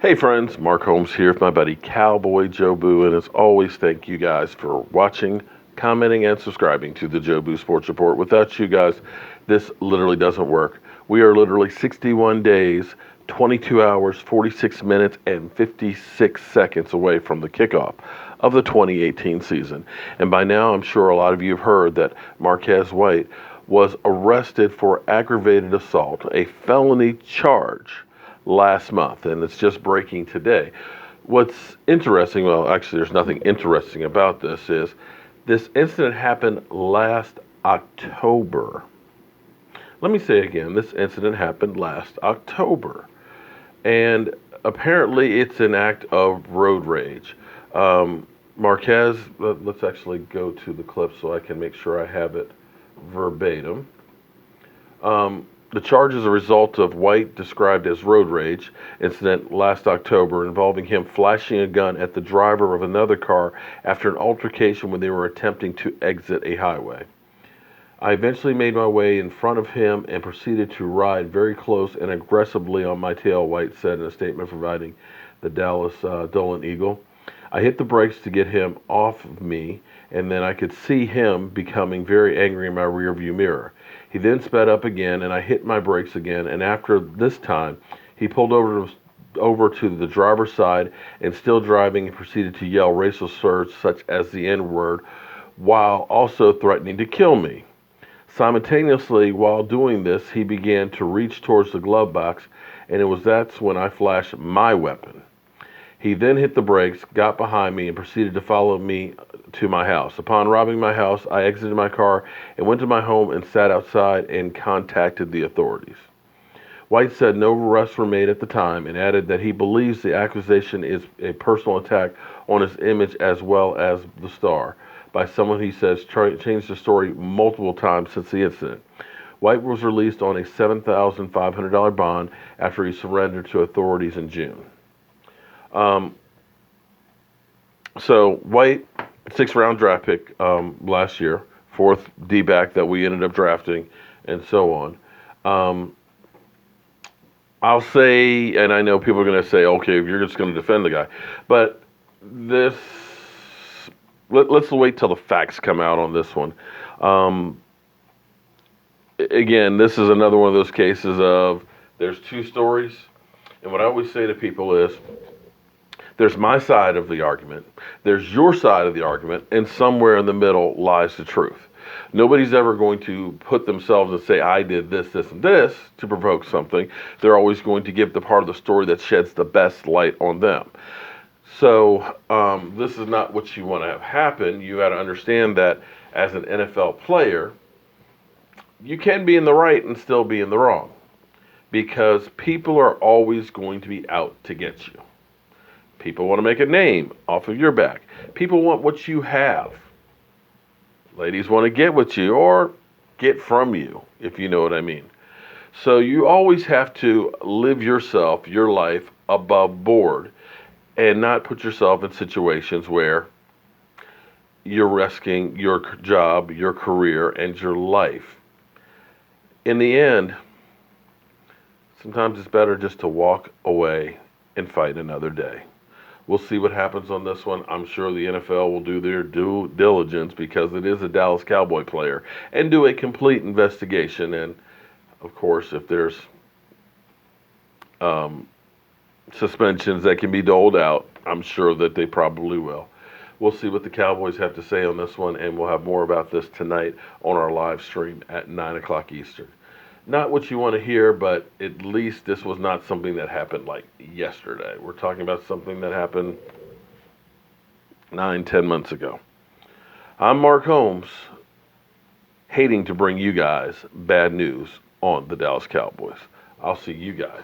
Hey friends, Mark Holmes here with my buddy Cowboy Joe Boo, and as always, thank you guys for watching, commenting, and subscribing to the Joe Boo Sports Report. Without you guys, this literally doesn't work. We are literally 61 days, 22 hours, 46 minutes, and 56 seconds away from the kickoff of the 2018 season. And by now, I'm sure a lot of you have heard that Marquez White was arrested for aggravated assault, a felony charge last month, and it's just breaking today. What's interesting, well, actually, there's nothing interesting about this, is this incident happened last October. Let me say again, this incident happened last October, and apparently it's an act of road rage. Marquez, let's actually go to the clip so I can make sure I have it verbatim. The charge is a result of White described as road rage incident last October involving him flashing a gun at the driver of another car after an altercation when they were attempting to exit a highway. I eventually made my way in front of him and proceeded to ride very close and aggressively on my tail, White said in a statement providing the Dallas Dolan Eagle. I hit the brakes to get him off of me, and then I could see him becoming very angry in my rearview mirror. He then sped up again, and I hit my brakes again, and after this time, he pulled over to the driver's side and still driving and proceeded to yell racial slurs such as the N-word while also threatening to kill me. Simultaneously, while doing this, he began to reach towards the glove box, and that's when I flashed my weapon. He then hit the brakes, got behind me, and proceeded to follow me to my house. Upon robbing my house, I exited my car and went to my home and sat outside and contacted the authorities. White said no arrests were made at the time and added that he believes the accusation is a personal attack on his image as well as the star by someone he says changed the story multiple times since the incident. White was released on a $7,500 bond after he surrendered to authorities in June. So White, 6th-round draft pick last year, 4th D-back that we ended up drafting, and so on. I'll say, and I know people are going to say, okay, you're just going to defend the guy, but let's wait till the facts come out on this one. Again, this is another one of those cases of there's two stories, and what I always say to people is, there's my side of the argument, there's your side of the argument, and somewhere in the middle lies the truth. Nobody's ever going to put themselves and say, I did this, this, and this to provoke something. They're always going to give the part of the story that sheds the best light on them. So this is not what you want to have happen. You got to understand that as an NFL player, you can be in the right and still be in the wrong, because people are always going to be out to get you. People want to make a name off of your back. People want what you have. Ladies want to get what you, or get from you, if you know what I mean. So you always have to live yourself, your life, above board, and not put yourself in situations where you're risking your job, your career, and your life. In the end, sometimes it's better just to walk away and fight another day. We'll see what happens on this one. I'm sure the NFL will do their due diligence because it is a Dallas Cowboy player and do a complete investigation. And, of course, if there's suspensions that can be doled out, I'm sure that they probably will. We'll see what the Cowboys have to say on this one, and we'll have more about this tonight on our live stream at 9 o'clock Eastern. Not what you want to hear, but at least this was not something that happened like yesterday. We're talking about something that happened 9-10 months ago. I'm Mark Holmes, hating to bring you guys bad news on the Dallas Cowboys. I'll see you guys